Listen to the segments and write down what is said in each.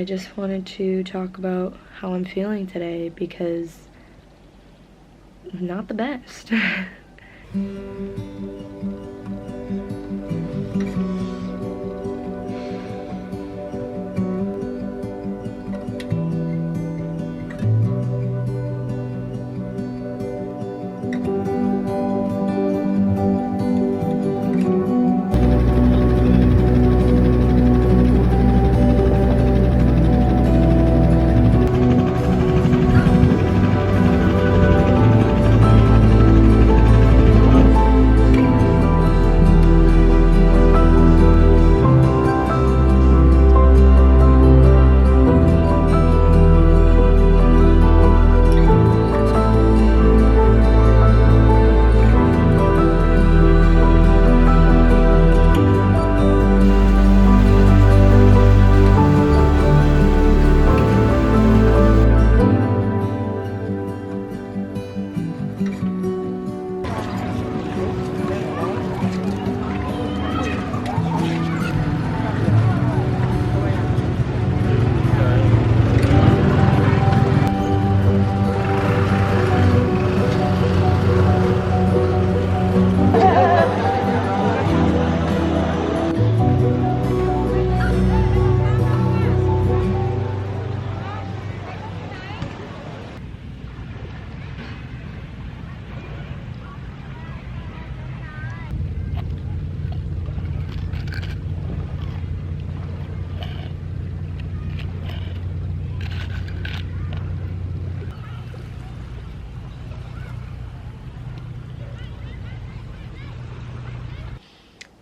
I just wanted to talk about how I'm feeling today because not the best.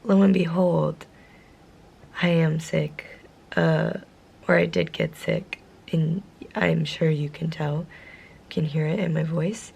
Lo and behold, I am sick, or I did get sick, and I'm sure you can tell, can hear it in my voice.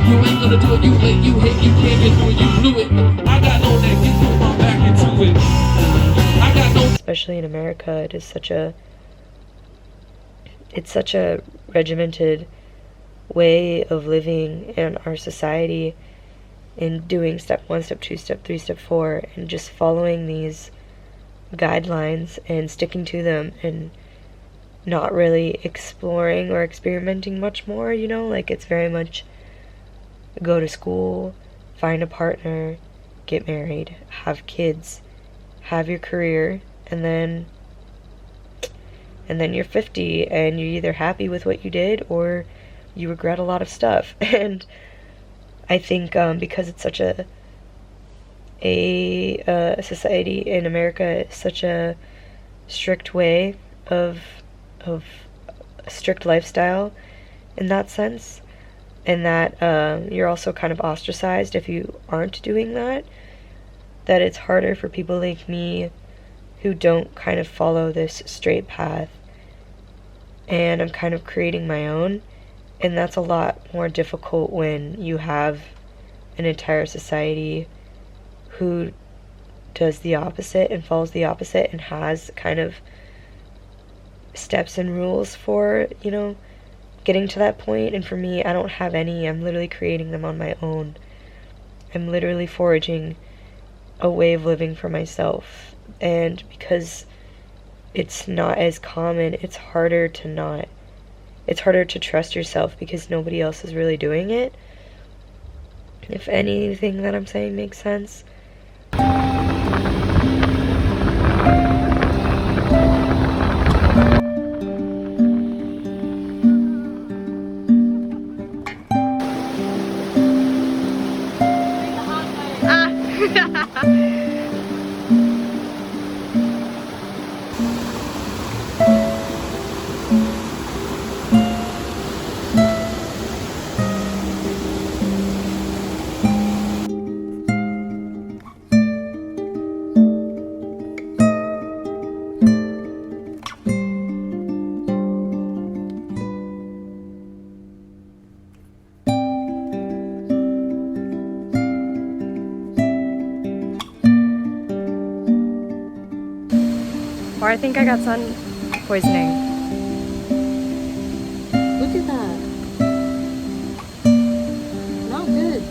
You ain't gonna do it, you late, you hate, you can't get through it, you blew it. I got no neck, you put my back into it. I got no. Especially in America, it's such a regimented way of living in our society, in doing step 1, step 2, step 3, step 4, and just following these guidelines and sticking to them and not really exploring or experimenting much more, you know? Like, it's very much go to school, find a partner, get married, have kids, have your career, and then you're 50 and you're either happy with what you did or you regret a lot of stuff. And I think because it's such a society in America, such a strict way of a strict lifestyle in that sense, and that you're also kind of ostracized if you aren't doing that, that it's harder for people like me who don't kind of follow this straight path, and I'm kind of creating my own, and that's a lot more difficult when you have an entire society who does the opposite and follows the opposite and has kind of steps and rules for, you know, getting to that point. And for me, I don't have any. I'm literally creating them on my own. I'm literally foraging a way of living for myself, and because it's not as common, it's harder to trust yourself because nobody else is really doing it. If anything that I'm saying makes sense. I think I got sun poisoning. Look at that. Not good.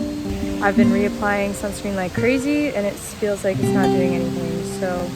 I've been reapplying sunscreen like crazy and it feels like it's not doing anything, so.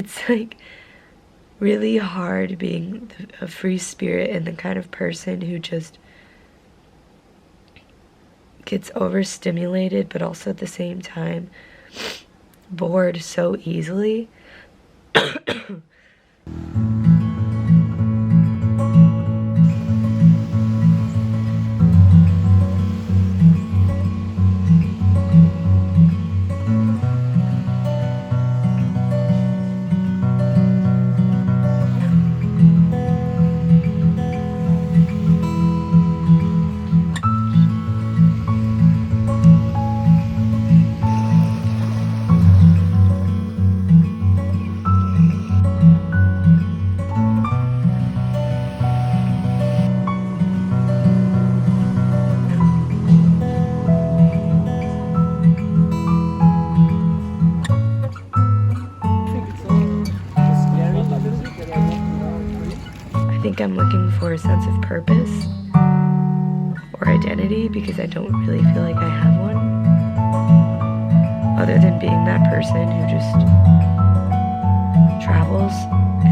It's like really hard being a free spirit and the kind of person who just gets overstimulated but also at the same time bored so easily. I think I'm looking for a sense of purpose or identity because I don't really feel like I have one, other than being that person who just travels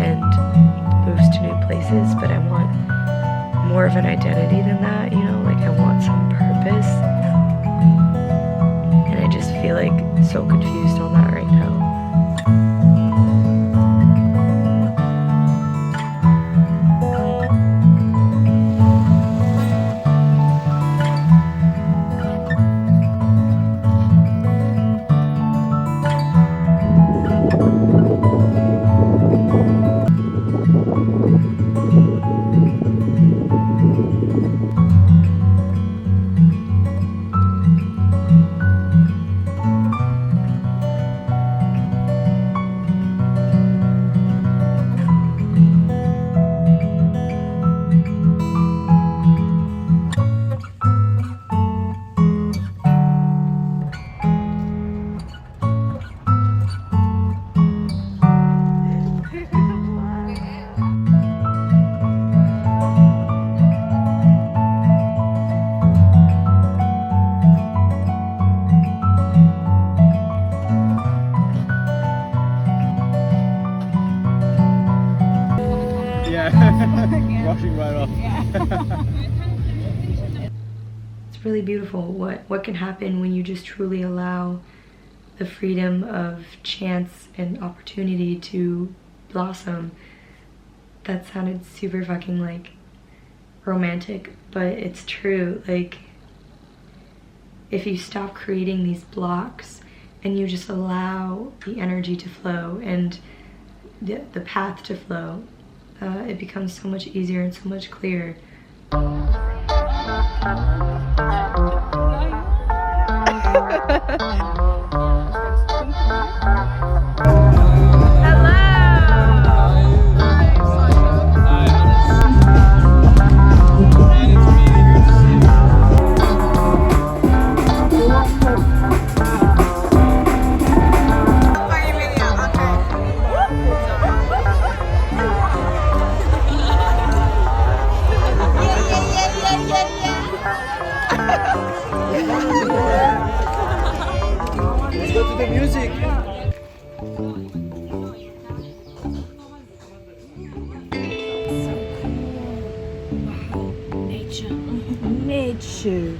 and moves to new places. But I want more of an identity than that, you know, like I want some purpose, and I just feel like so confused on that right now. Rushing right off. It's really beautiful what can happen when you just truly allow the freedom of chance and opportunity to blossom. That sounded super fucking like romantic, but it's true. Like, if you stop creating these blocks and you just allow the energy to flow and the path to flow, it becomes so much easier and so much clearer. Let's go to the music. nature.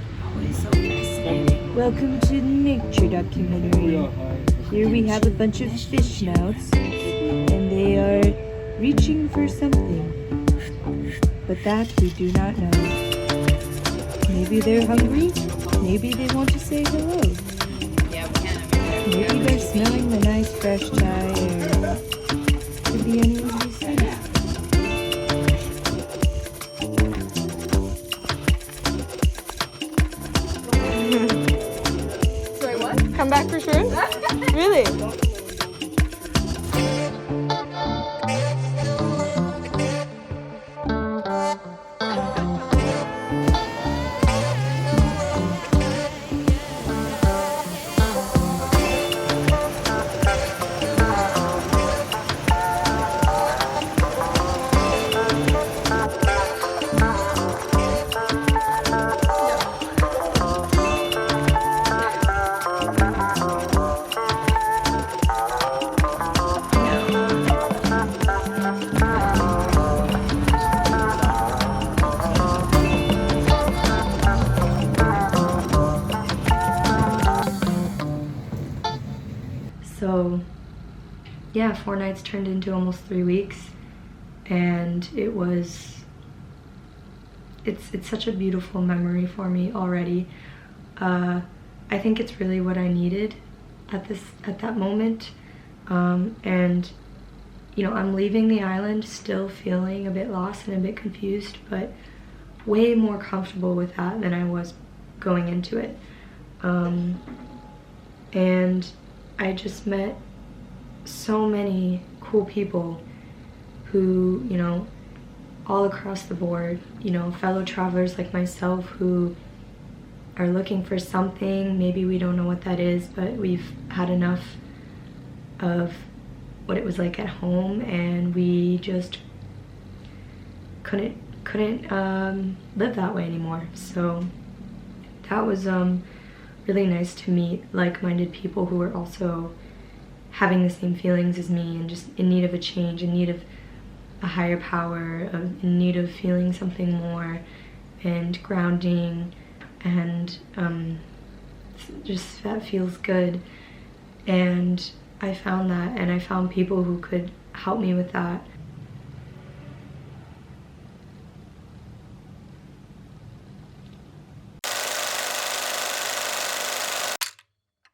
Welcome to the nature documentary. Here we have a bunch of fish snouts, and they are reaching for something. But that we do not know. Maybe they're hungry. Maybe they want to say hello. Maybe they're smelling the nice fresh Thai air. Could be any of these things. Come back for sure? Really? So yeah, 4 nights turned into almost 3 weeks, and it's such a beautiful memory for me already. I think it's really what I needed at that moment. And you know, I'm leaving the island still feeling a bit lost and a bit confused, but way more comfortable with that than I was going into it. And I just met so many cool people who, you know, all across the board, you know, fellow travelers like myself who are looking for something. Maybe we don't know what that is, but we've had enough of what it was like at home, and we just couldn't live that way anymore. So that was really nice to meet like-minded people who were also having the same feelings as me and just in need of a change, in need of a higher power, in need of feeling something more and grounding, and just that feels good. And I found that, and I found people who could help me with that.